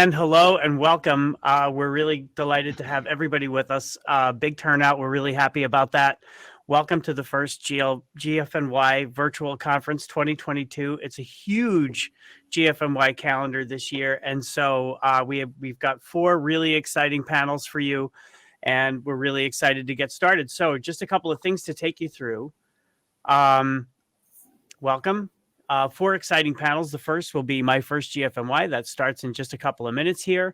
And hello and welcome. We're really delighted to have everybody with us. Big turnout. We're really happy about that. Welcome to the first GFNY Virtual Conference 2022. It's a huge GFNY calendar this year. And so we've got 4 really exciting panels for you. And we're really excited to get started. So just a couple of things to take you through. Welcome. 4 exciting panels. The first will be my first GFNY. That starts in just a couple of minutes here.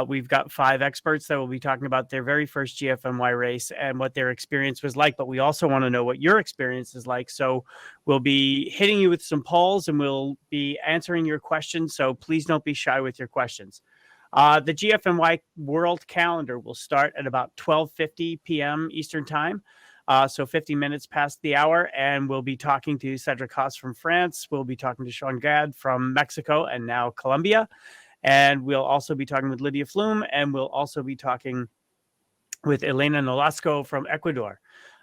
We've got 5 experts that will be talking about their very first GFNY race and what their experience was like. But we also want to know what your experience is like. So we'll be hitting you with some polls and we'll be answering your questions. So please don't be shy with your questions. The GFNY World Calendar will start at about 12:50 p.m. Eastern Time. So 50 minutes past the hour, and we'll be talking to Cedric Haas from France. We'll be talking to Sean Gad from Mexico and now Colombia. And we'll also be talking with Lydia Flume, and we'll also be talking with Elena Nolasco from Ecuador.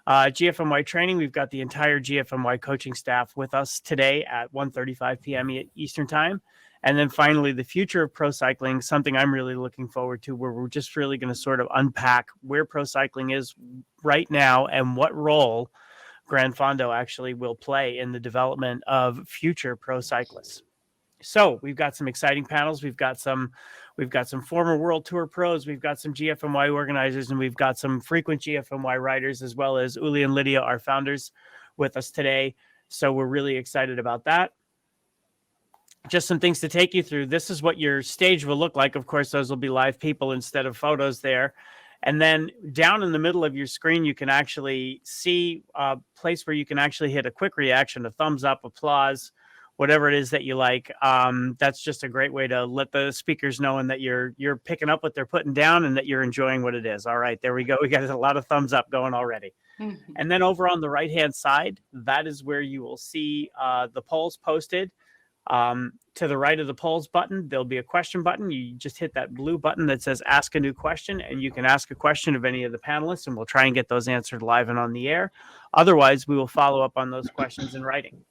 GFNY training, we've got the entire GFNY coaching staff with us today at 1:35 p.m. Eastern Time. And then finally, the future of pro cycling, something I'm really looking forward to, where we're just really going to sort of unpack where pro cycling is right now and what role Gran Fondo actually will play in the development of future pro cyclists. So we've got some exciting panels. We've got some former World Tour pros. We've got some GFNY organizers, and we've got some frequent GFNY riders, as well as Uli and Lydia, our founders, with us today. So we're really excited about that. Just some things to take you through. This is what your stage will look like. Of course, those will be live people instead of photos there. And then down in the middle of your screen, you can actually see a place where you can actually hit a quick reaction, a thumbs up, applause, whatever it is that you like. That's just a great way to let the speakers know and that you're picking up what they're putting down and that you're enjoying what it is. All right, there we go. We got a lot of thumbs up going already. Mm-hmm. And then over on the right-hand side, that is where you will see the polls posted. To the right of the polls button, there'll be a question button. You just hit that blue button that says ask a new question, and you can ask a question of any of the panelists, and we'll try and get those answered live and on the air. Otherwise, we will follow up on those questions in writing.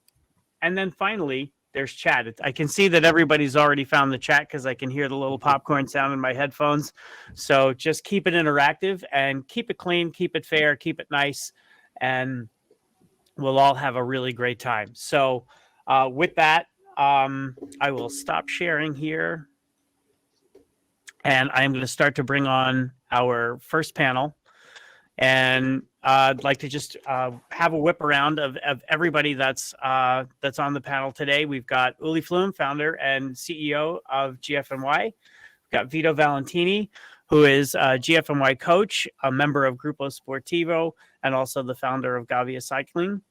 And then finally, there's chat. I can see that everybody's already found the chat because I can hear the little popcorn sound in my headphones. So just keep it interactive and keep it clean, keep it fair, keep it nice, and we'll all have a really great time. So with that, I will stop sharing here, and I'm going to start to bring on our first panel. And I'd like to just have a whip around of everybody that's on the panel today. We've got Uli Flume, founder and CEO of GFNY. We've got Vito Valentini, who is a GFNY coach, a member of Gruppo Sportivo, and also the founder of Gavia Cycling.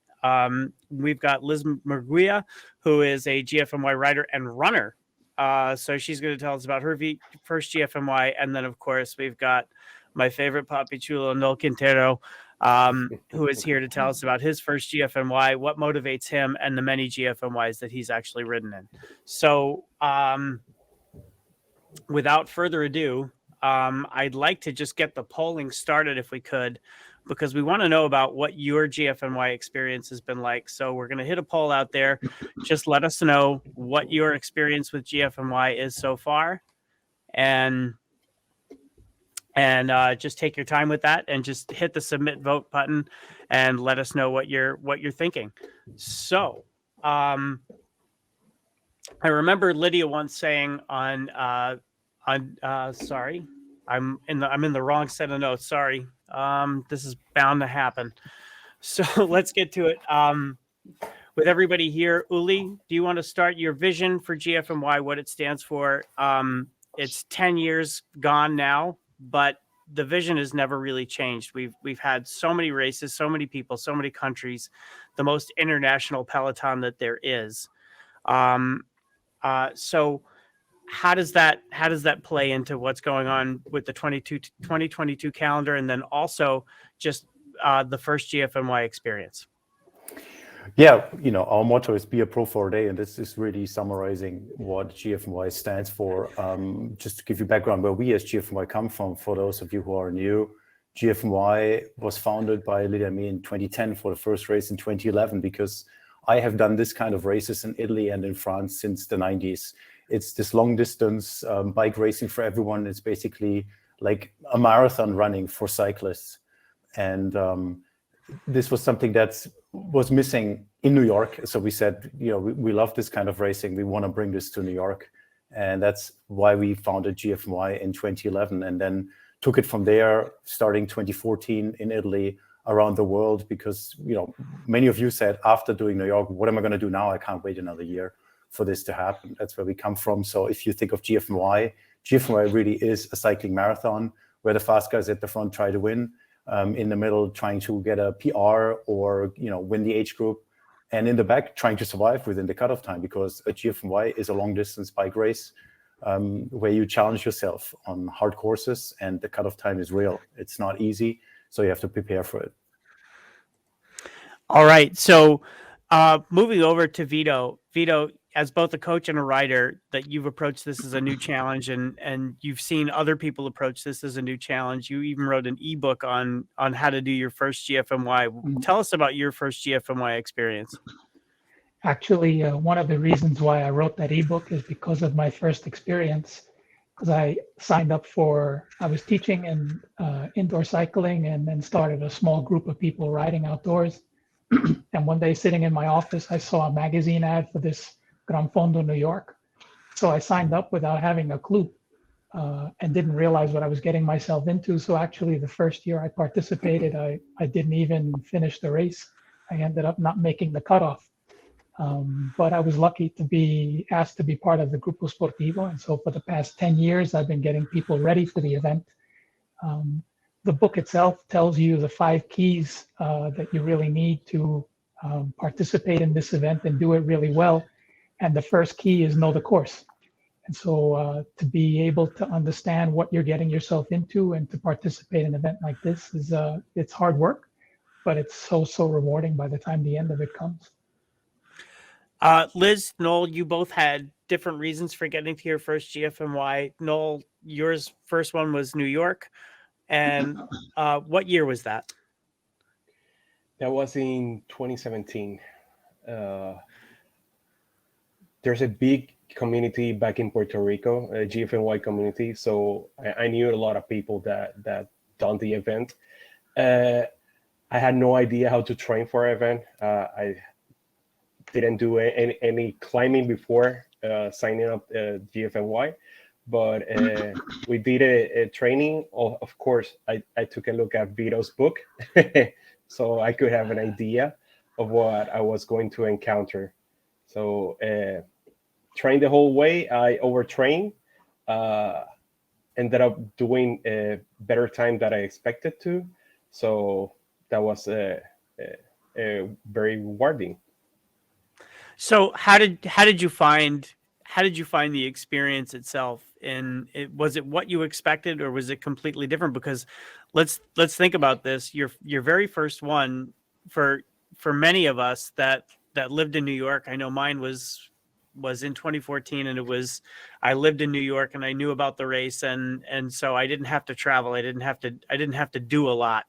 We've got Liz Murguia, who is a GFNY rider and runner. So she's going to tell us about her first GFNY. And then, of course, we've got my favorite Papi Chulo, Noel Quintero, who is here to tell us about his first GFNY, what motivates him, and the many GFNYs that he's actually ridden in. So without further ado, I'd like to just get the polling started if we could, because we want to know about what your GFNY experience has been like. So we're going to hit a poll out there. Just let us know what your experience with GFNY is so far. And just take your time with that and just hit the submit vote button and let us know what you're thinking. So I remember Lydia once saying sorry, I'm in the wrong set of notes. Sorry. This is bound to happen. So let's get to it. With everybody here, Uli, do you want to start your vision for GFNY, what it stands for? It's 10 years gone now, but the vision has never really changed. We've had so many races, so many people, so many countries, the most international peloton that there is. So how does that play into what's going on with the 2022 calendar, and then also just the first GFNY experience? Yeah, our motto is be a pro for a day, and this is really summarizing what GFNY stands for. Just to give you background where we as GFNY come from, for those of you who are new, GFNY was founded by Lydia and me in 2010 for the first race in 2011, because I have done this kind of races in Italy and in France since the 90s. It's this long distance bike racing for everyone. It's basically like a marathon running for cyclists. And this was something that was missing in New York. So we said, we love this kind of racing. We want to bring this to New York. And that's why we founded GFNY in 2011 and then took it from there, starting 2014 in Italy, around the world, because, many of you said after doing New York, what am I going to do now? I can't wait another year for this to happen. That's where we come from. So if you think of GFNY, GFNY really is a cycling marathon where the fast guys at the front try to win, in the middle trying to get a PR or, win the age group, and in the back trying to survive within the cutoff time, because a GFNY is a long distance bike race where you challenge yourself on hard courses, and the cutoff time is real. It's not easy, so you have to prepare for it. All right. So moving over to Vito. Vito, as both a coach and a rider, that you've approached this as a new challenge, and you've seen other people approach this as a new challenge. You even wrote an ebook on how to do your first GFNY. Tell us about your first GFNY experience. Actually, one of the reasons why I wrote that ebook is because of my first experience. Because I signed up I was teaching in indoor cycling, and then started a small group of people riding outdoors. And one day, sitting in my office, I saw a magazine ad for this Gran Fondo New York. So I signed up without having a clue, and didn't realize what I was getting myself into. So actually, the first year I participated, I didn't even finish the race. I ended up not making the cutoff. But I was lucky to be asked to be part of the Gruppo Sportivo. And so for the past 10 years, I've been getting people ready for the event. The book itself tells you the 5 keys that you really need to participate in this event and do it really well. And the first key is know the course. And so to be able to understand what you're getting yourself into and to participate in an event like this it's hard work, but it's so rewarding by the time the end of it comes. Liz, Noel, you both had different reasons for getting to your first GFNY. Noel, yours first one was New York. And what year was that? That was in 2017. There's a big community back in Puerto Rico, a GFNY community. So I knew a lot of people that done the event. I had no idea how to train for an event. I didn't do any climbing before signing up GFNY, but we did a training. Of course, I took a look at Vito's book, so I could have an idea of what I was going to encounter. So trained the whole way. I overtrained, ended up doing a better time than I expected to. So that was very rewarding. So how did you find the experience itself? And was it what you expected, or was it completely different? Because let's think about this. Your very first one, for many of us that lived in New York. I know mine was in 2014, and I lived in New York, and I knew about the race, and so I didn't have to travel. I didn't have to do a lot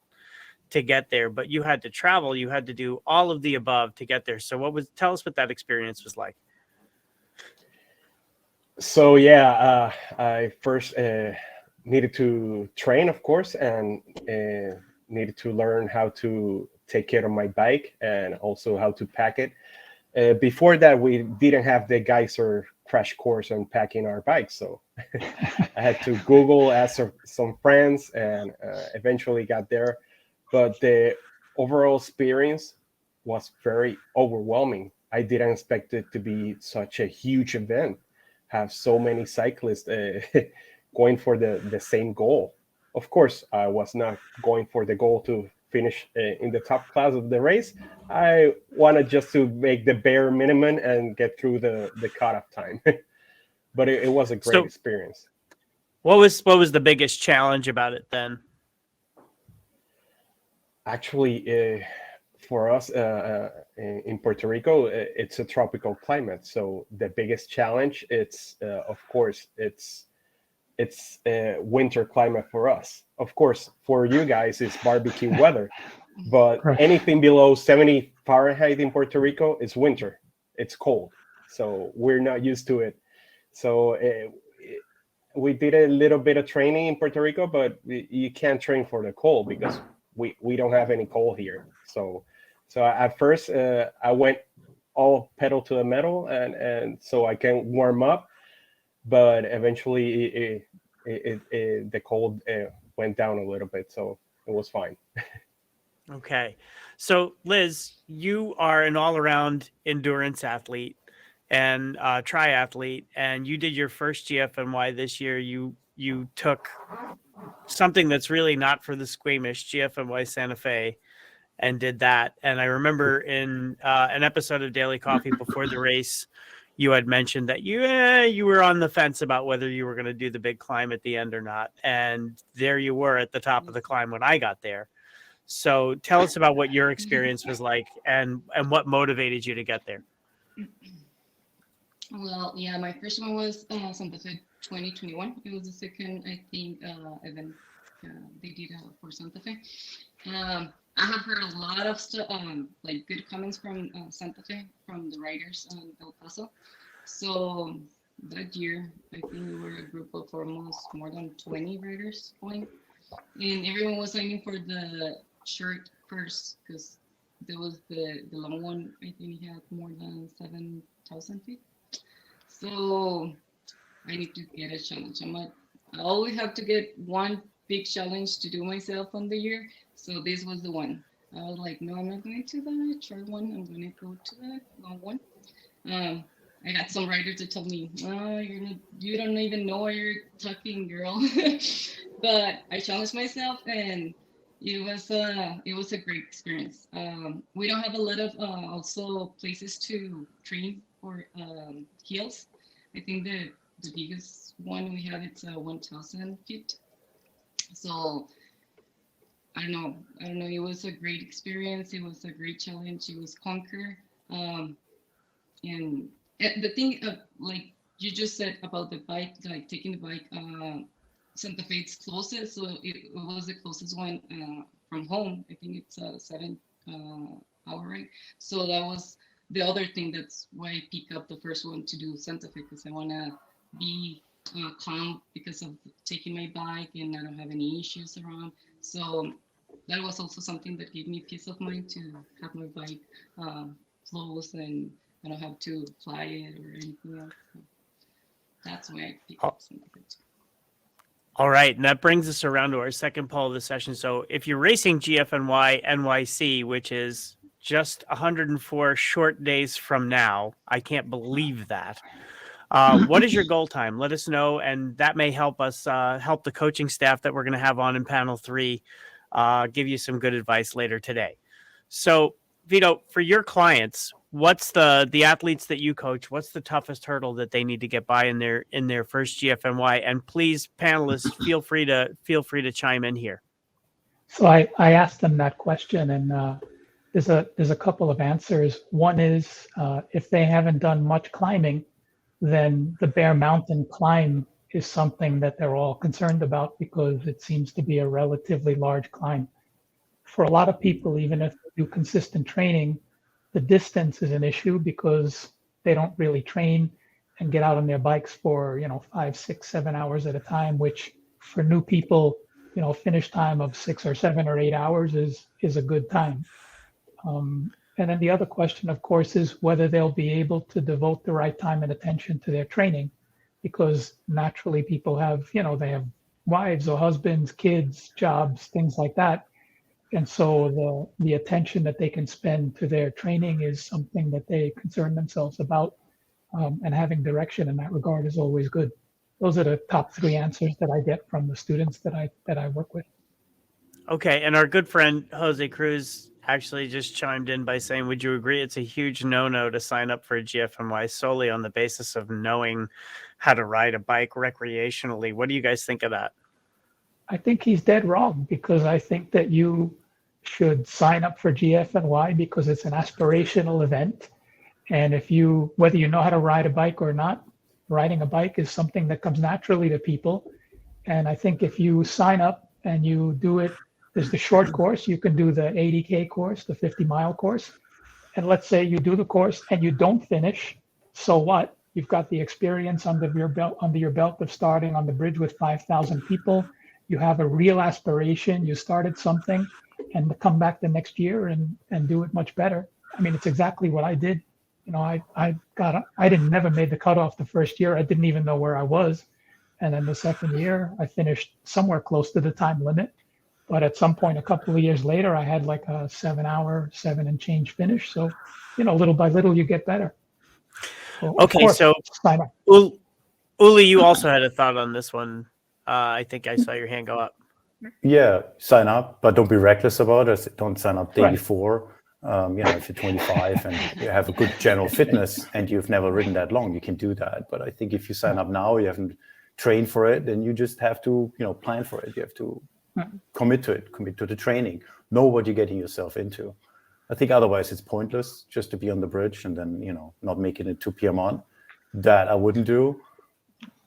to get there, but you had to travel. You had to do all of the above to get there. So tell us what that experience was like. So yeah, I first needed to train, of course, and needed to learn how to take care of my bike and also how to pack it. Before that, we didn't have the Geyser crash course on packing our bikes. So I had to Google, ask some friends, and eventually got there. But the overall experience was very overwhelming. I didn't expect it to be such a huge event, have so many cyclists going for the same goal. Of course, I was not going for the goal to finish in the top class of the race. I wanted just to make the bare minimum and get through the cutoff time. But it was a great experience. What was the biggest challenge about it then? Actually, for us in Puerto Rico, it's a tropical climate. So the biggest challenge, of course, it's winter climate for us. Of course, for you guys, it's barbecue weather. But anything below 70 Fahrenheit in Puerto Rico is winter. It's cold. So we're not used to it. So we did a little bit of training in Puerto Rico, but you can't train for the cold because we don't have any cold here. So at first I went all pedal to the metal, and so I can warm up, but eventually the cold went down a little bit, so it was fine. Okay. So Liz, you are an all-around endurance athlete and triathlete, and you did your first GFNY this year. You took something that's really not for the squeamish, GFNY Santa Fe, and did that. And I remember in an episode of Daily Coffee before the race, you had mentioned that you were on the fence about whether you were going to do the big climb at the end or not. And there you were at the top of the climb when I got there. So tell us about what your experience was like and what motivated you to get there. Well, yeah, my first one was Santa Fe 2021. It was the second, I think, event they did for Santa Fe. I have heard a lot of stuff, like good comments from Santa Fe, from the riders in El Paso. So that year, I think we were a group of almost more than 20 riders going, and everyone was aiming for the short first because there was the long one. I think he had more than 7,000 feet. So I need to get a challenge. I always have to get one big challenge to do myself on the year. So this was the one. I was like, no, I'm not going to the short one. I'm going to go to the long one. I got some riders that told me, oh, you don't even know what you're talking, girl. But I challenged myself, and it was a great experience. We don't have a lot of also places to train for hills. I think the biggest one we have, it's 1,000 feet. So I don't know. It was a great experience. It was a great challenge. It was conquer. And the thing, like you just said about the bike, like taking the bike, Santa Fe is closest, so it was the closest one from home. I think it's a 7 hour ride. So that was the other thing. That's why I pick up the first one to do Santa Fe, because I want to be calm because of taking my bike and I don't have any issues around. So that was also something that gave me peace of mind to have my bike close and I don't have to fly it or anything else. So that's why I picked up Santa Fe too. All right. And that brings us around to our second poll of the session. So if you're racing GFNY NYC, which is just 104 short days from now, I can't believe that. What is your goal time? Let us know. And that may help us help the coaching staff that we're going to have on in panel 3 give you some good advice later today. So Vito, for your clients, what's the athletes that you coach, what's the toughest hurdle that they need to get by in their first GFNY? And please, panelists, feel free to chime in here. So I asked them that question, and there's a couple of answers. One is if they haven't done much climbing, then the Bear Mountain climb is something that they're all concerned about because it seems to be a relatively large climb. For a lot of people, even if they do consistent training, the distance is an issue because they don't really train and get out on their bikes for 5, 6, 7 hours at a time, which for new people, finish time of 6 or 7 or 8 hours is a good time. And then the other question, of course, is whether they'll be able to devote the right time and attention to their training, because naturally people have, they have wives or husbands, kids, jobs, things like that. And so the attention that they can spend to their training is something that they concern themselves about, and having direction in that regard is always good. Those are the top 3 answers that I get from the students that I work with. Okay, and our good friend Jose Cruz actually just chimed in by saying, would you agree it's a huge no-no to sign up for a GFNY solely on the basis of knowing how to ride a bike recreationally? What do you guys think of that? I think he's dead wrong, because I think that you should sign up for GFNY because it's an aspirational event. And whether you know how to ride a bike or not, riding a bike is something that comes naturally to people. And I think if you sign up and you do it, there's the short course, you can do the 80K course, the 50-mile course. And let's say you do the course and you don't finish, so what? You've got the experience under your belt of starting on the bridge with 5,000 people. You have a real aspiration. You started something, and to come back the next year and do it much better. I mean, it's exactly what I did. You know, I never made the cutoff the first year. I didn't even know where I was. And then the second year, I finished somewhere close to the time limit. But at some point, a couple of years later, I had like a 7 and change finish. So, you know, little by little, you get better. So, of Okay, course, so sign up. Uli, you also had a thought on this one. I think I saw your hand go up. Yeah, sign up, but don't be reckless about it. Don't sign up day Right. before. You know, if you're 25 and you have a good general fitness and you've never ridden that long, you can do that. But I think if you sign up now, you haven't trained for it, then you just have to, you know, plan for it. You have to commit to it, commit to the training, know what you're getting yourself into. I think otherwise it's pointless just to be on the bridge and then, you know, not making it to Piedmont. That I wouldn't do,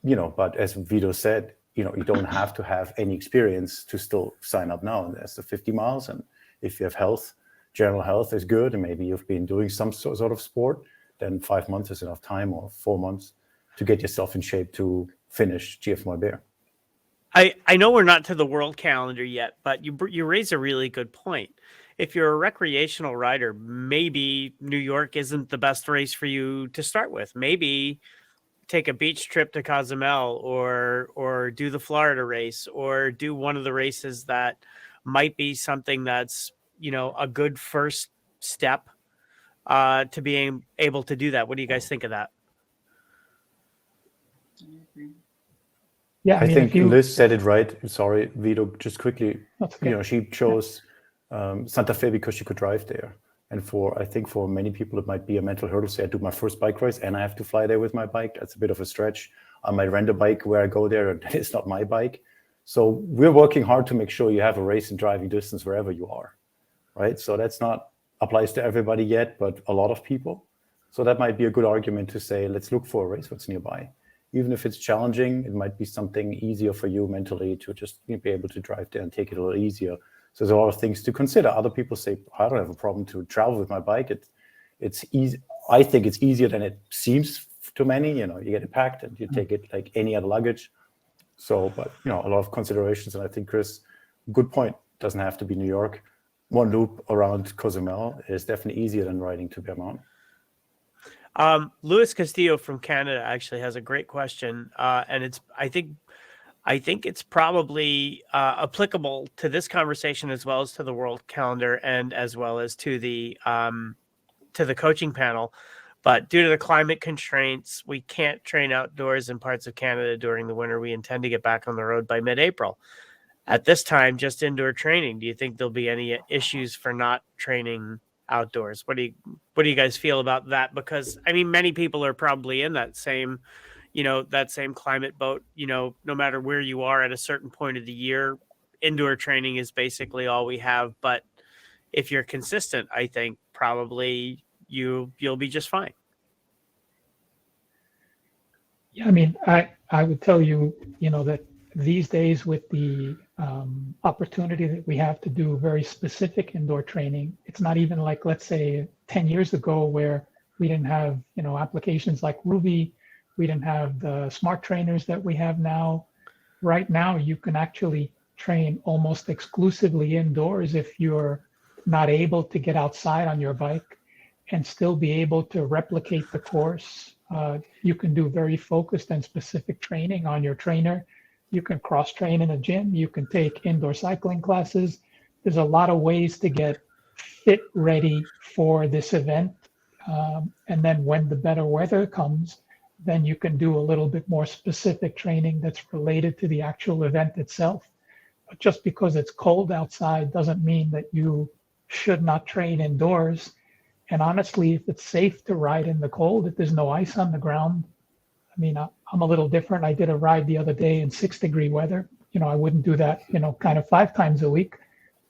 you know, but as Vito said, you know, you don't have to have any experience to still sign up now. And there's the 50 miles. And if you have health, general health is good, and maybe you've been doing some sort of sport, then 5 months is enough time, or 4 months, to get yourself in shape to finish GFNY Bear. I know we're not to the world calendar yet, but you raise a really good point. If you're a recreational rider, maybe New York isn't the best race for you to start with. Maybe take a beach trip to Cozumel, or do the Florida race, or do one of the races that might be something that's, you know, a good first step to being able to do that. What do you guys think of that? Yeah, I mean, think Liz said it right. Sorry, Vito, just quickly. That's okay. You know, she chose Santa Fe because she could drive there. And I think for many people, it might be a mental hurdle. Say I do my first bike race and I have to fly there with my bike. That's a bit of a stretch. I might rent a bike where I go there, and it's not my bike. So we're working hard to make sure you have a race in driving distance wherever you are, right? So that's not applies to everybody yet, but a lot of people. So that might be a good argument to say, let's look for a race that's nearby. Even if it's challenging, it might be something easier for you mentally to just be able to drive there and take it a little easier. So there's a lot of things to consider. Other people say, I don't have a problem to travel with my bike. It's easy. I think it's easier than it seems to many. You know, you get it packed and you take it like any other luggage. So, but, you know, a lot of considerations. And I think, Chris, good point. Doesn't have to be New York. One loop around Cozumel is definitely easier than riding to Vermont. Luis Castillo from Canada actually has a great question. And I think it's probably applicable to this conversation as well as to the world calendar and as well as to the coaching panel. But due to the climate constraints, we can't train outdoors in parts of Canada during the winter. We intend to get back on the road by mid-April. At this time, just indoor training. Do you think there'll be any issues for not training outdoors? What do you guys feel about that? Because I mean, many people are probably in that same climate boat. You know, no matter where you are at a certain point of the year, indoor training is basically all we have. But if you're consistent, I think probably you'll be just fine. Yeah, I mean, I would tell you, you know, that these days with the opportunity that we have to do very specific indoor training, it's not even like, let's say 10 years ago where we didn't have, you know, applications like Ruby. We didn't have the smart trainers that we have now. Right now, you can actually train almost exclusively indoors if you're not able to get outside on your bike and still be able to replicate the course. You can do very focused and specific training on your trainer. You can cross-train in a gym. You can take indoor cycling classes. There's a lot of ways to get fit ready for this event. And then when the better weather comes, then you can do a little bit more specific training that's related to the actual event itself. But just because it's cold outside doesn't mean that you should not train indoors. And honestly, if it's safe to ride in the cold, if there's no ice on the ground, I mean, I'm a little different. I did a ride the other day in 6-degree weather. You know, I wouldn't do that, you know, kind of 5 times a week.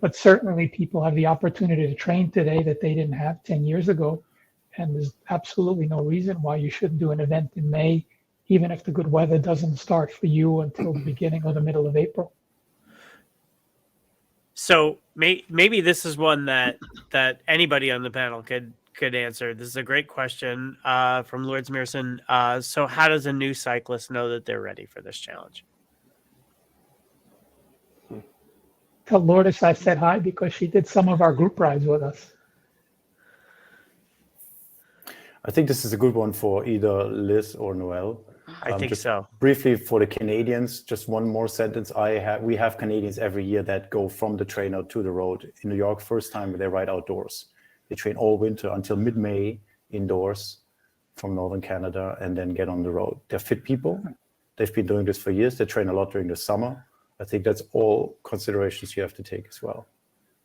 But certainly people have the opportunity to train today that they didn't have 10 years ago. And there's absolutely no reason why you shouldn't do an event in May, even if the good weather doesn't start for you until the beginning or the middle of April. So maybe this is one that anybody on the panel could answer. This is a great question from Lords Mearson. So how does a new cyclist know that they're ready for this challenge? Tell Lourdes I said hi because she did some of our group rides with us. I think this is a good one for either Liz or Noel. I think just so. Briefly for the Canadians, just one more sentence. We have Canadians every year that go from the trainer to the road. In New York, first time they ride outdoors. They train all winter until mid-May indoors from Northern Canada and then get on the road. They're fit people. They've been doing this for years. They train a lot during the summer. I think that's all considerations you have to take as well.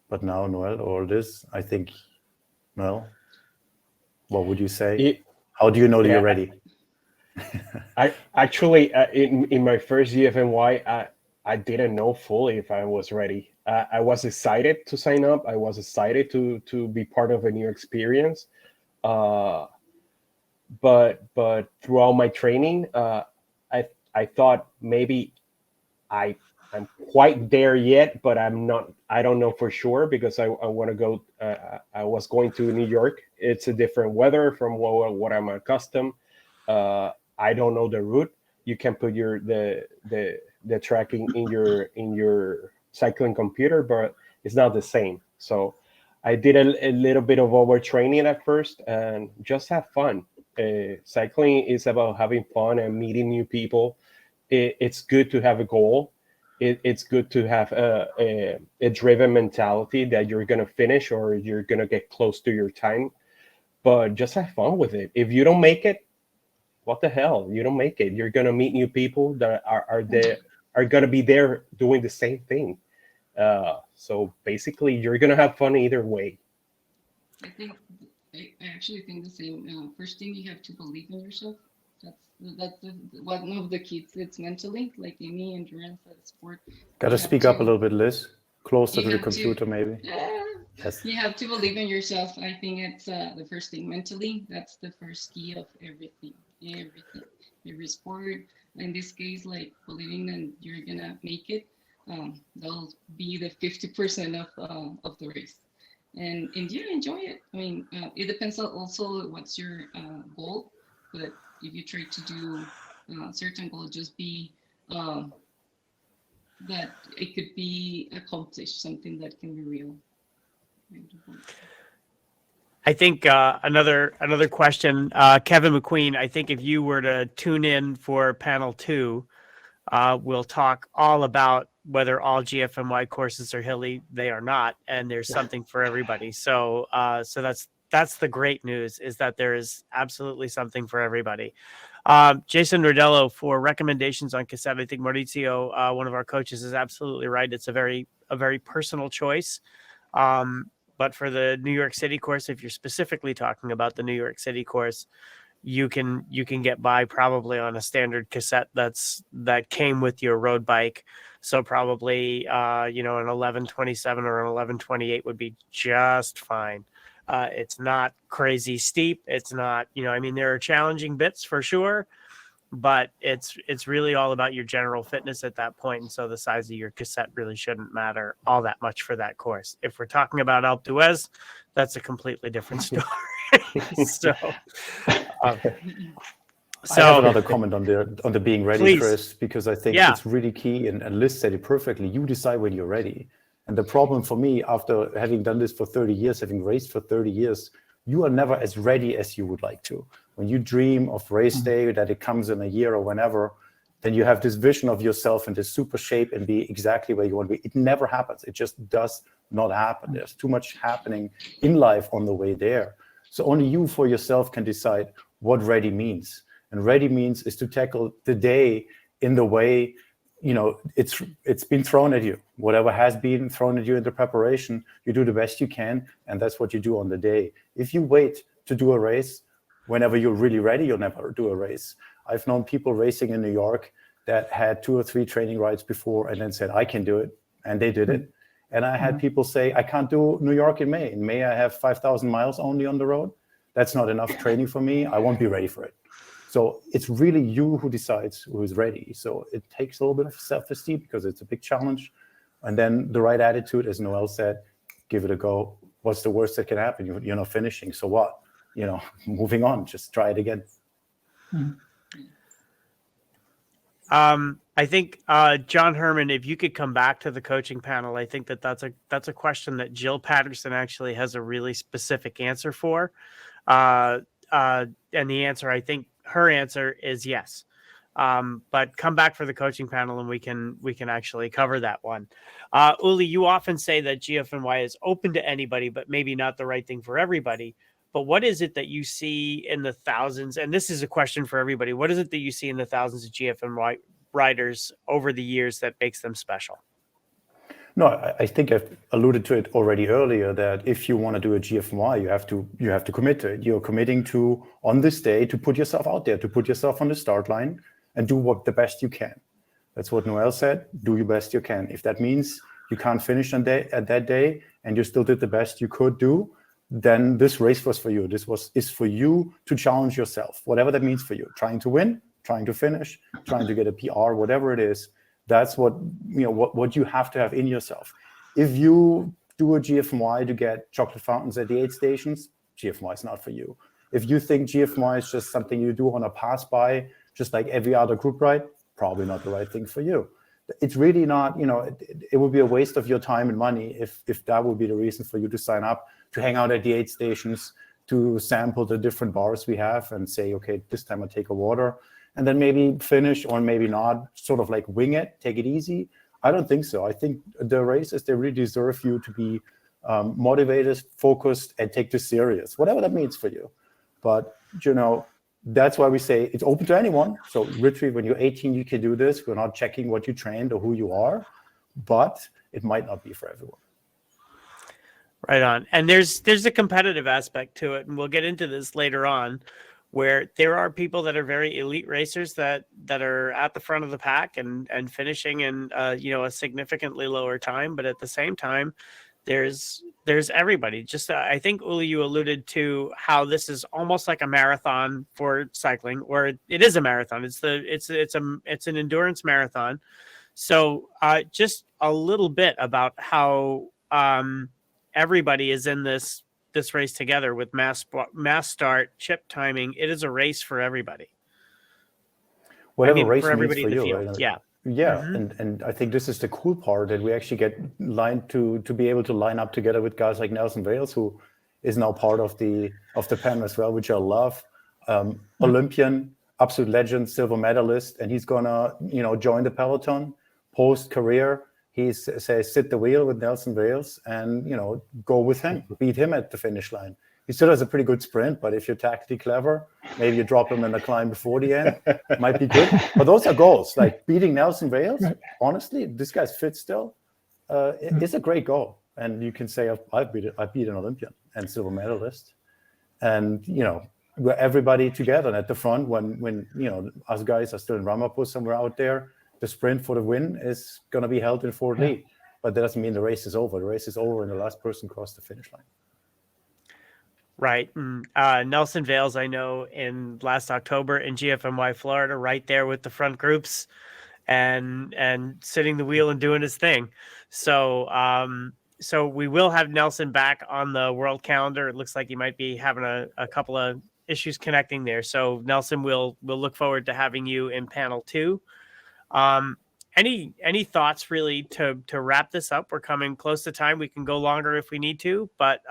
But now, Noel or Liz, I think, Noel, what would you say? How do you know that you're ready? I actually, in my first GFNY, I didn't know fully if I was ready. I was excited to sign up. I was excited to be part of a new experience. But throughout my training, I thought maybe I'm quite there yet, but I'm not. I don't know for sure because I want to go. I was going to New York. It's a different weather from what I'm accustomed. I don't know the route. You can put the tracking in your cycling computer, but it's not the same. So I did a little bit of overtraining at first and just have fun. Cycling is about having fun and meeting new people. It's good to have a goal. It's good to have a driven mentality that you're going to finish or you're going to get close to your time, but just have fun with it. If you don't make it, what the hell? You don't make it. You're going to meet new people that are going to be there doing the same thing. So basically, you're going to have fun either way. I actually think the same. First thing, you have to believe in yourself. That's one of the keys. It's mentally, like any endurance sport. Got to speak up a little bit, Liz. Closer to the computer, maybe. Yes. You have to believe in yourself. I think it's the first thing. Mentally, that's the first key of everything. Every sport. In this case, like believing that you're gonna make it. That'll be the 50% of the race. And yeah, enjoy it. I mean, it depends also what's your goal, but if you try to do a certain goal, just be that it could be accomplished, something that can be real. I think another question, Kevin McQueen. I think if you were to tune in for panel 2, we'll talk all about whether all GFNY courses are hilly. They are not, and there's something for everybody. So that's the great news, is that there is absolutely something for everybody. Jason Rodello, for recommendations on Cassette, I think Mauricio, one of our coaches, is absolutely right. It's a very personal choice. But for the New York City course, if you're specifically talking about the New York City course, you can get by probably on a standard Cassette that came with your road bike. So probably an 1127 or an 1128 would be just fine. It's not crazy steep. It's not, there are challenging bits for sure, but it's really all about your general fitness at that point. And so the size of your Cassette really shouldn't matter all that much for that course. If we're talking about Alpe d'Huez, that's a completely different story. I have another comment on the being ready, please. Chris, because I think it's really key, and Liz said it perfectly. You decide when you're ready. And the problem for me, after having done this for 30 years, having raced for 30 years, you are never as ready as you would like to. When you dream of race day, that it comes in a year or whenever, then you have this vision of yourself in this super shape and be exactly where you want to be. It never happens. It just does not happen. There's too much happening in life on the way there. So only you for yourself can decide what ready means. And ready means is to tackle the day in the way, it's been thrown at you. Whatever has been thrown at you in the preparation, you do the best you can, and that's what you do on the day. If you wait to do a race, whenever you're really ready, you'll never do a race. I've known people racing in New York that had 2 or 3 training rides before and then said, I can do it, and they did it. And I had people say, I can't do New York in May. In May, I have 5,000 miles only on the road. That's not enough training for me. I won't be ready for it. So it's really you who decides who is ready. So it takes a little bit of self-esteem because it's a big challenge. And then the right attitude, as Noel said, give it a go. What's the worst that can happen? You're not finishing. So what? Moving on, just try it again. I think John Herman, if you could come back to the coaching panel, I think that's a question that Jill Patterson actually has a really specific answer for. And the answer, I think her answer is yes. But come back for the coaching panel and we can actually cover that one. Uli, you often say that GFNY is open to anybody, but maybe not the right thing for everybody. But what is it that you see in the thousands? And this is a question for everybody. What is it that you see in the thousands of GFNY riders over the years that makes them special? No, I think I've alluded to it already earlier that if you want to do a GFNY, you have to commit to it. You're committing to, on this day, to put yourself out there, to put yourself on the start line and do what the best you can. That's what Noel said. Do your best you can. If that means you can't finish at that day and you still did the best you could do, then this race was for you. Is for you to challenge yourself, whatever that means for you. Trying to win, trying to finish, trying to get a PR, whatever it is. That's what you have to have in yourself. If you do a GFNY to get chocolate fountains at the aid stations, GFNY is not for you. If you think GFNY is just something you do on a pass by, just like every other group ride, probably not the right thing for you. It's really not, it would be a waste of your time and money if that would be the reason for you to sign up, to hang out at the aid stations, to sample the different bars we have and say, okay, this time I'll take a water and then maybe finish or maybe not, sort of like wing it, take it easy. I don't think so. I think the races, they really deserve you to be motivated, focused, and take this serious, whatever that means for you. But, that's why we say it's open to anyone. So literally, when you're 18, you can do this. We're not checking what you trained or who you are, but it might not be for everyone. Right on. And there's a competitive aspect to it, and we'll get into this later on, where there are people that are very elite racers that are at the front of the pack and finishing in a significantly lower time, but at the same time, there's everybody. Just I think, Uli, you alluded to how this is almost like a marathon for cycling, or it is a marathon. It's an endurance marathon. So just a little bit about how everybody is in this race together with mass start, chip timing. It is a race for everybody. Whatever race for everybody means in for the you, field. right? Yeah. Yeah, Mm-hmm. and I think this is the cool part, that we actually get lined to be able to line up together with guys like Nelson Vales, who is now part of the panel as well, which I love. Olympian, absolute legend, silver medalist, and he's gonna join the peloton post career. He says sit the wheel with Nelson Vales and go with him, beat him at the finish line. He still has a pretty good sprint, but if you're tactically clever, maybe you drop him in the climb before the end, might be good. But those are goals. Like beating Nelson Vales, honestly, this guy's fit still. It's a great goal. And you can say, I beat an Olympian and silver medalist. And, we're everybody together. And at the front, when us guys are still in Ramapo somewhere out there, the sprint for the win is going to be held in Fort Lee. But that doesn't mean the race is over. The race is over and the last person crossed the finish line. Right. Nelson Vales, I know, in last October in GFNY Florida, right there with the front groups and sitting the wheel and doing his thing. So so we will have Nelson back on the world calendar. It looks like he might be having a couple of issues connecting there. So Nelson, we'll look forward to having you in panel 2. Any thoughts really to wrap this up? We're coming close to time. We can go longer if we need to, but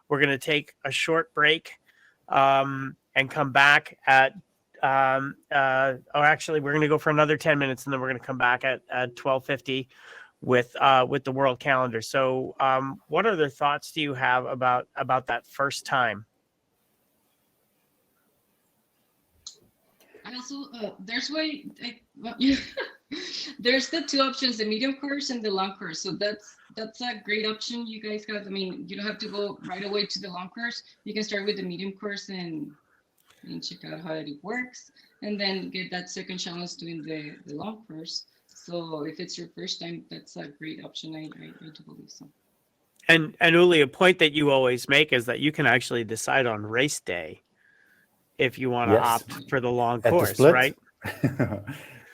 we're going to take a short break and come back at, actually, we're going to go for another 10 minutes, and then we're going to come back at 12:50 with the world calendar. So what other thoughts do you have about that first time? I also, there's the 2 options, the medium course and the long course. So that's a great option you guys got. I mean, you don't have to go right away to the long course. You can start with the medium course and check out how it works, and then get that second challenge doing the long course. So if it's your first time, that's a great option. I do believe so. And Uli, a point that you always make is that you can actually decide on race day if you want to opt for the long course, right?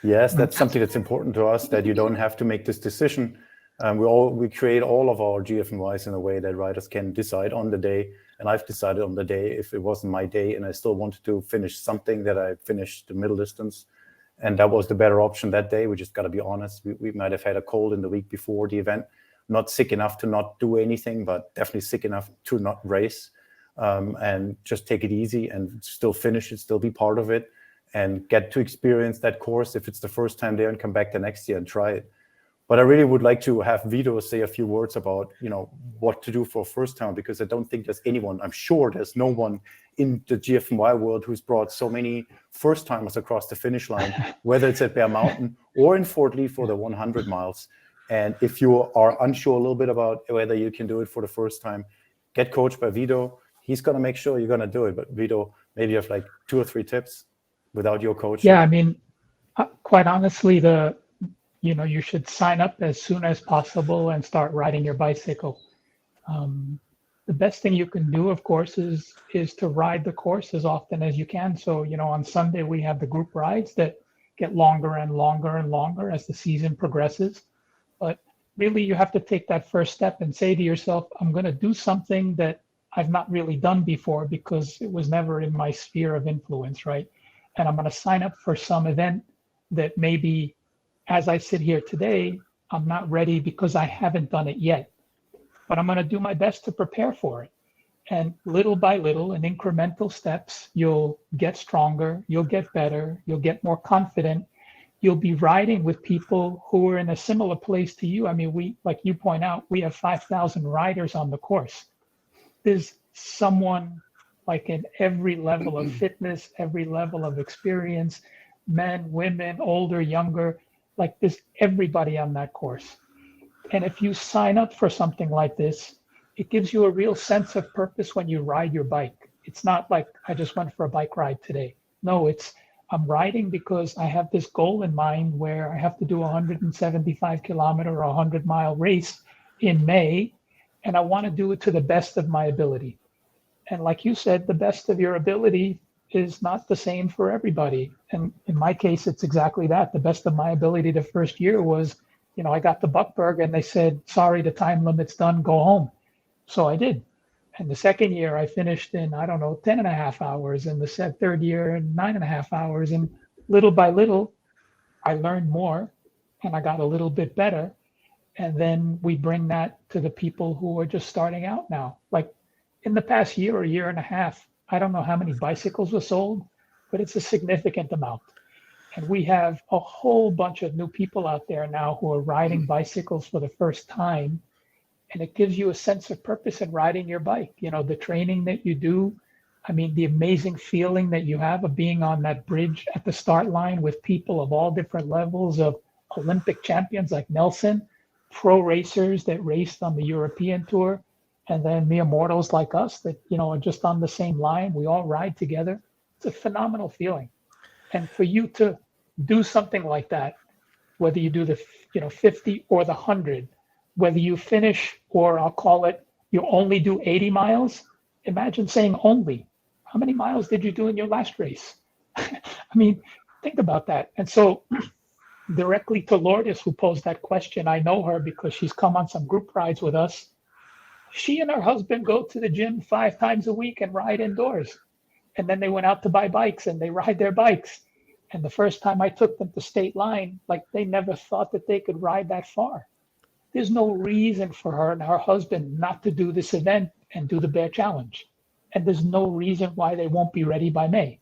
Yes, that's something that's important to us, that you don't have to make this decision We create all of our GFNYs in a way that riders can decide on the day. And I've decided on the day, if it wasn't my day and I still wanted to finish something, that I finished the middle distance. And that was the better option that day. We just got to be honest. We might have had a cold in the week before the event, not sick enough to not do anything, but definitely sick enough to not race, and just take it easy and still finish it, still be part of it, and get to experience that course if it's the first time there, and come back the next year and try it. But I really would like to have Vito say a few words about, what to do for first time, because I don't think there's anyone, I'm sure there's no one in the GFNY world who's brought so many first timers across the finish line, whether it's at Bear Mountain or in Fort Lee for the 100 miles. And if you are unsure a little bit about whether you can do it for the first time, get coached by Vito. He's going to make sure you're going to do it. But Vito, maybe you have like 2 or 3 tips without your coach. Yeah, I mean, quite honestly, you should sign up as soon as possible and start riding your bicycle. The best thing you can do, of course, is to ride the course as often as you can. So, on Sunday, we have the group rides that get longer and longer and longer as the season progresses. But really, you have to take that first step and say to yourself, I'm going to do something that I've not really done before because it was never in my sphere of influence, right? And I'm going to sign up for some event that maybe, as I sit here today, I'm not ready because I haven't done it yet. But I'm going to do my best to prepare for it. And little by little, in incremental steps, you'll get stronger, you'll get better, you'll get more confident. You'll be riding with people who are in a similar place to you. I mean, like you point out, we have 5,000 riders on the course. There's someone like in every level of fitness, every level of experience, men, women, older, younger, like there's everybody on that course. And if you sign up for something like this, it gives you a real sense of purpose when you ride your bike. It's not like I just went for a bike ride today. No, I'm riding because I have this goal in mind where I have to do a 175 kilometer or 100-mile race in May, and I want to do it to the best of my ability. And like you said, the best of your ability is not the same for everybody. And in my case, it's exactly that. The best of my ability the first year was, I got to Buckberg and they said, sorry, the time limit's done, go home. So I did. And the second year I finished in, 10 and a half hours. And the third year in 9.5 hours. And little by little, I learned more and I got a little bit better. And then we bring that to the people who are just starting out now. Like in the past year or year and a half, I don't know how many bicycles were sold, but it's a significant amount. And we have a whole bunch of new people out there now who are riding bicycles for the first time. And it gives you a sense of purpose in riding your bike. The training that you do, the amazing feeling that you have of being on that bridge at the start line with people of all different levels, of Olympic champions like Nelson, pro racers that raced on the European tour, and then mere mortals like us that, are just on the same line. We all ride together. It's a phenomenal feeling. And for you to do something like that, whether you do the 50 or the 100, whether you finish, or I'll call it, you only do 80 miles, imagine saying only. How many miles did you do in your last race? Think about that. And so directly to Lourdes, who posed that question, I know her because she's come on some group rides with us. She and her husband go to the gym 5 times a week and ride indoors. And then they went out to buy bikes and they ride their bikes. And the first time I took them to State Line, they never thought that they could ride that far. There's no reason for her and her husband not to do this event and do the Bear Challenge. And there's no reason why they won't be ready by May.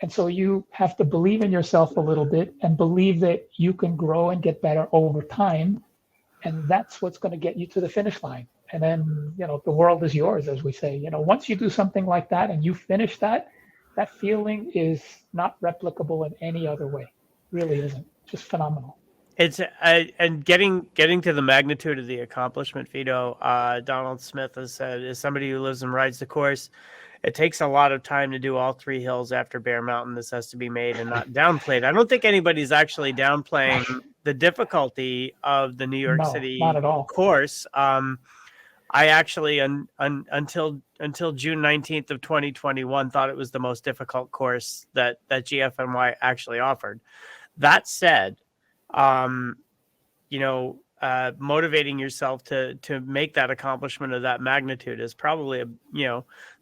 And so you have to believe in yourself a little bit and believe that you can grow and get better over time. And that's what's going to get you to the finish line. And then, the world is yours, as we say. Once you do something like that and you finish that feeling is not replicable in any other way. Really isn't. Just phenomenal. It's and getting to the magnitude of the accomplishment, Vito, Donald Smith has said, as somebody who lives and rides the course, it takes a lot of time to do all 3 hills after Bear Mountain. This has to be made and not downplayed. I don't think anybody's actually downplaying the difficulty of the New York City not at all. course. I actually, until June 19th of 2021, thought it was the most difficult course that GFNY actually offered. That said, motivating yourself to make that accomplishment of that magnitude is probably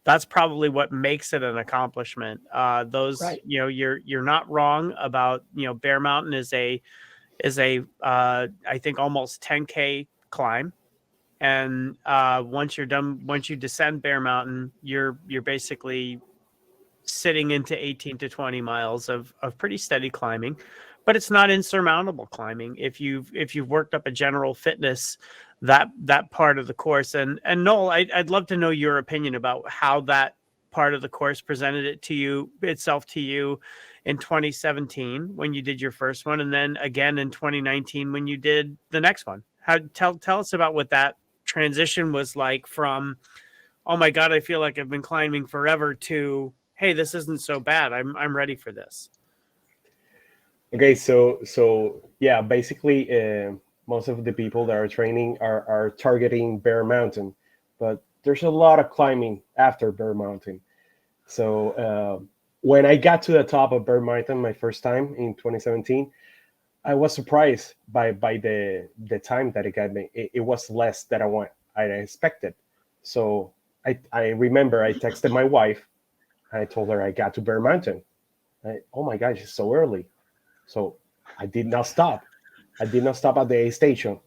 that's probably what makes it an accomplishment. Right. You're not wrong about, Bear Mountain is a I think almost 10K climb. And once you descend Bear Mountain, you're basically sitting into 18 to 20 miles of pretty steady climbing, but it's not insurmountable climbing if you've worked up a general fitness that part of the course. And Noel, I'd love to know your opinion about how that part of the course presented itself to you in 2017 when you did your first one, and then again in 2019 when you did the next one. Tell us about what that transition was like from, oh my God, I feel like I've been climbing forever, to, hey, this isn't so bad. I'm ready for this. Okay, so yeah, basically, most of the people that are training are targeting Bear Mountain, but there's a lot of climbing after Bear Mountain. So when I got to the top of Bear Mountain my first time in 2017, I was surprised by the time that it got me. It was less than I expected. So I remember I texted my wife and I told her I got to Bear Mountain. Oh my gosh, it's so early. So I did not stop. I did not stop at the aid station.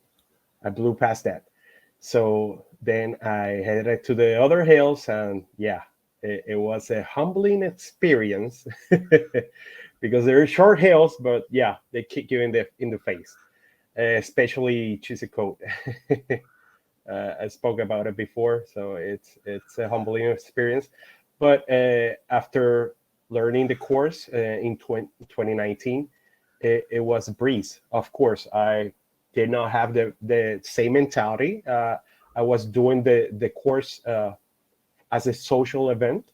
I blew past that. So then I headed to the other hills, and yeah, it was a humbling experience because they're short hills, but yeah, they kick you in the face, especially Chiswick. I spoke about it before, so it's a humbling experience. But after learning the course in 2019, it was a breeze. Of course, I did not have the same mentality. I was doing the course as a social event,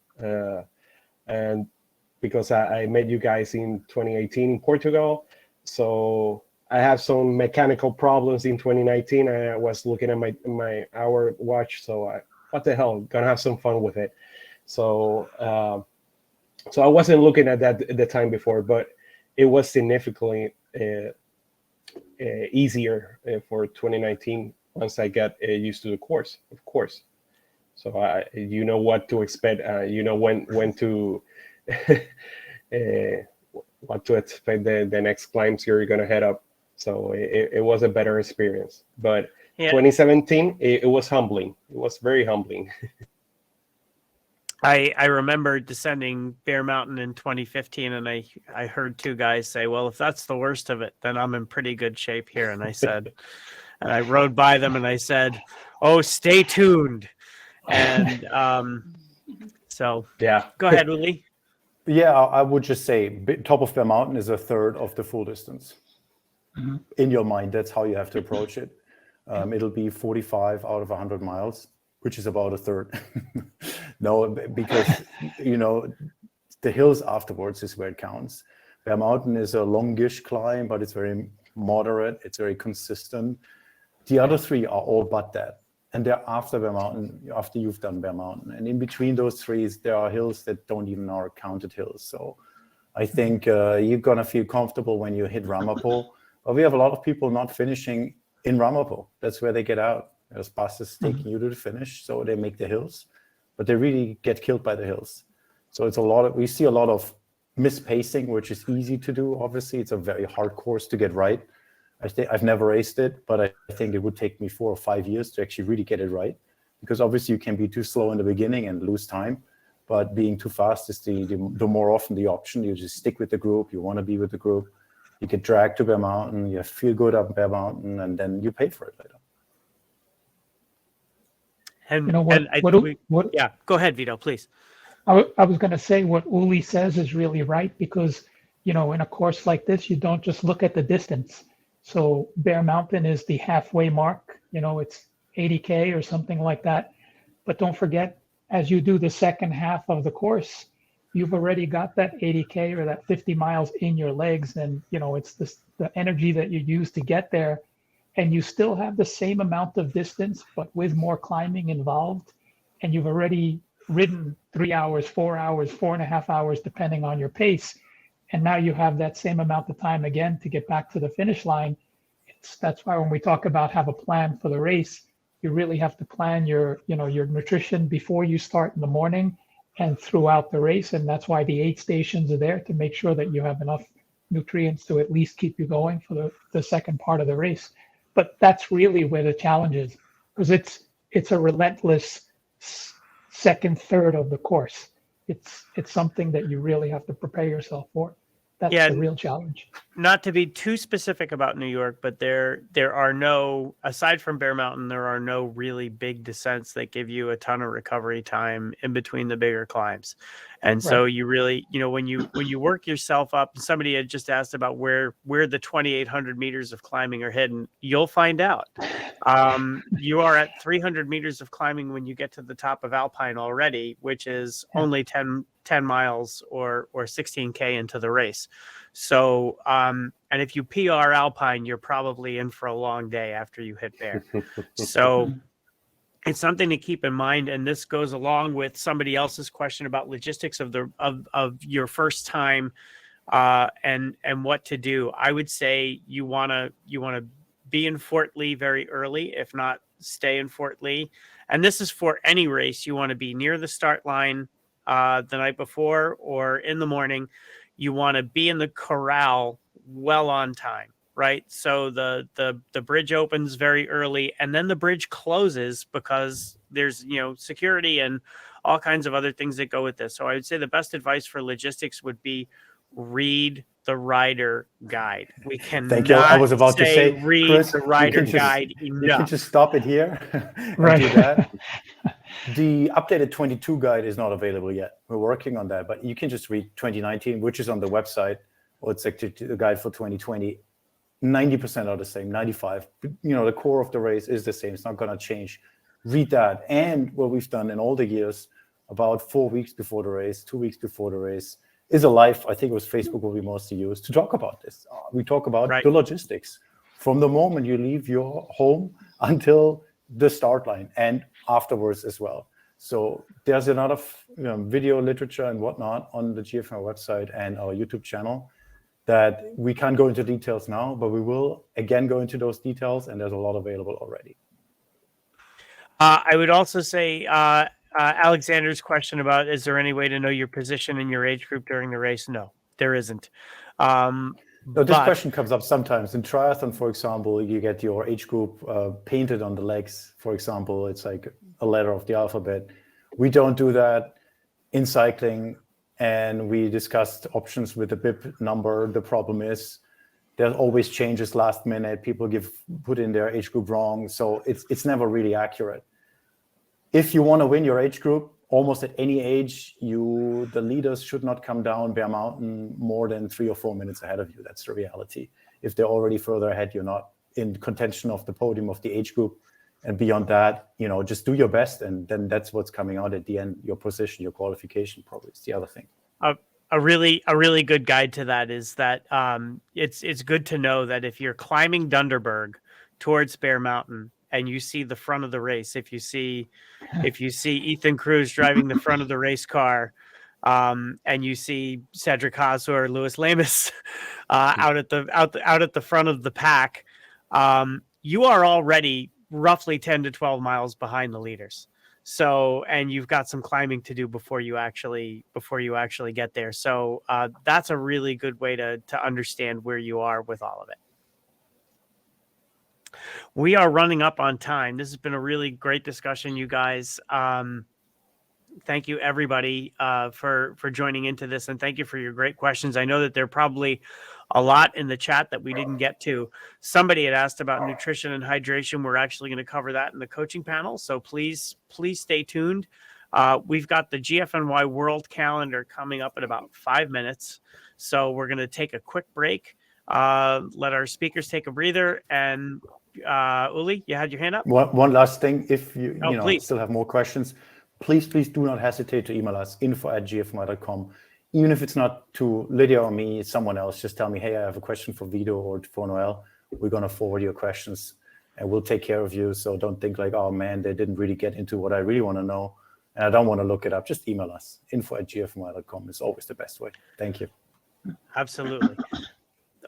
and because I met you guys in 2018 in Portugal, so I have some mechanical problems in 2019. I was looking at my hour watch, so what the hell, gonna have some fun with it. So I wasn't looking at that at the time before, but it was significantly easier for 2019 once I got used to the course, of course. So you know what to expect. You know when to what to expect the next climbs you're gonna head up. So it was a better experience. But yeah. 2017, it was humbling. It was very humbling. I remember descending Bear Mountain in 2015, and I heard two guys say, well, if that's the worst of it, then I'm in pretty good shape here. And I said, and I rode by them and I said, oh, stay tuned. And so yeah, go ahead, Uli. Yeah, I would just say top of Bear Mountain is a third of the full distance. Mm-hmm. In your mind, that's how you have to approach it. It'll be 45 out of 100 miles, which is about a third. No, because, the hills afterwards is where it counts. Bear Mountain is a longish climb, but it's very moderate. It's very consistent. The other three are all but that. And they're after Bear Mountain, after you've done Bear Mountain. And in between those three, there are hills that don't even are counted hills. So I think you're going to feel comfortable when you hit Ramapo. But we have a lot of people not finishing in Ramapo. That's where they get out. There's buses taking you to the finish, so they make the hills. But they really get killed by the hills. So it's we see a lot of mispacing, which is easy to do. Obviously, it's a very hard course to get right. I've never raced it, but I think it would take me 4 or 5 years to actually really get it right. Because obviously you can be too slow in the beginning and lose time, but being too fast is the more often the option. You just stick with the group. You want to be with the group. You get dragged to Bear Mountain. You feel good up Bear Mountain, and then you pay for it later. And yeah, go ahead, Vito, please. I was going to say what Uli says is really right, because, in a course like this, you don't just look at the distance. So Bear Mountain is the halfway mark, it's 80K or something like that. But don't forget, as you do the second half of the course, you've already got that 80K or that 50 miles in your legs. And, it's the energy that you use to get there. And you still have the same amount of distance, but with more climbing involved. And you've already ridden 3 hours, 4 hours, 4.5 hours, depending on your pace. And now you have that same amount of time again to get back to the finish line. That's why when we talk about have a plan for the race, you really have to plan your nutrition before you start in the morning and throughout the race. And that's why the aid stations are there, to make sure that you have enough nutrients to at least keep you going for the second part of the race. But that's really where the challenge is, because it's a relentless second third of the course. It's something that you really have to prepare yourself for. That's the real challenge. Not to be too specific about New York, but there are no, aside from Bear Mountain, there are no really big descents that give you a ton of recovery time in between the bigger climbs. And so you really, when you work yourself up, somebody had just asked about where the 2,800 meters of climbing are hidden. You'll find out. You are at 300 meters of climbing when you get to the top of Alpine already, which is only 10 miles or 16K into the race. So, and if you PR Alpine, you're probably in for a long day after you hit Bear. So it's something to keep in mind. And this goes along with somebody else's question about logistics of your first time, and what to do. I would say you want to be in Fort Lee very early, if not stay in Fort Lee. And this is for any race. You want to be near the start line the night before or in the morning. You want to be in the corral well on time, right? So the bridge opens very early, and then the bridge closes because there's security and all kinds of other things that go with this. So I would say the best advice for logistics would be read the rider guide. We can Thank you. I was about to say, read Chris, the rider guide enough. You can just stop it here and do that. The updated 22 guide is not available yet. We're working on that, but you can just read 2019, which is on the website, or it's actually the guide for 2020. 90% are the same, 95. The core of the race is the same. It's not going to change. Read that. And what we've done in all the years, about 4 weeks before the race, 2 weeks before the race, is a live, I think it was Facebook will be mostly used to talk about this. We talk about the logistics from the moment you leave your home until the start line and afterwards as well. So there's a lot of video literature and whatnot on the GFNY website and our YouTube channel that we can't go into details now, but we will again go into those details, and there's a lot available already. I would also say Alexander's question about, is there any way to know your position in your age group during the race? No, there isn't. So this question comes up sometimes. In triathlon, for example, you get your age group painted on the legs. For example, it's like a letter of the alphabet. We don't do that in cycling, and we discussed options with the bib number. The problem is there's always changes last minute. People put in their age group wrong, so it's never really accurate. If you want to win your age group, almost at any age, the leaders should not come down Bear Mountain more than 3 or 4 minutes ahead of you. That's the reality. If they're already further ahead, you're not in contention of the podium of the age group. And beyond that, just do your best, and then that's what's coming out at the end. Your position, your qualification, probably is the other thing. A really good guide to that is that it's good to know that if you're climbing Dunderberg towards Bear Mountain, and you see the front of the race, if you see Ethan Cruz driving the front of the race car, and you see Cedric Haas or Louis Lamas out at the front of the pack, you are already roughly 10 to 12 miles behind the leaders. So, and you've got some climbing to do before you actually get there. So that's a really good way to understand where you are with all of it. We are running up on time. This has been a really great discussion, you guys. Thank you, everybody, for joining into this, and thank you for your great questions. I know that there are probably a lot in the chat that we didn't get to. Somebody had asked about nutrition and hydration. We're actually going to cover that in the coaching panel, so please stay tuned. We've got the GFNY World Calendar coming up in about 5 minutes, so we're going to take a quick break, let our speakers take a breather, and Uli, you had your hand up? One last thing. If you please. Still have more questions, please do not hesitate to email us, info@gfny.com. Even if it's not to Lydia or me, someone else, just tell me, hey, I have a question for Vito or for Noel. We're going to forward your questions, and we'll take care of you. So don't think like, oh, man, they didn't really get into what I really want to know, and I don't want to look it up. Just email us. info@gfny.com is always the best way. Thank you. Absolutely.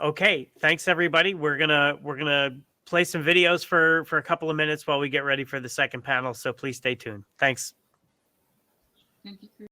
Okay, thanks everybody. We're gonna play some videos for a couple of minutes while we get ready for the second panel. So please stay tuned. Thanks. Thank you.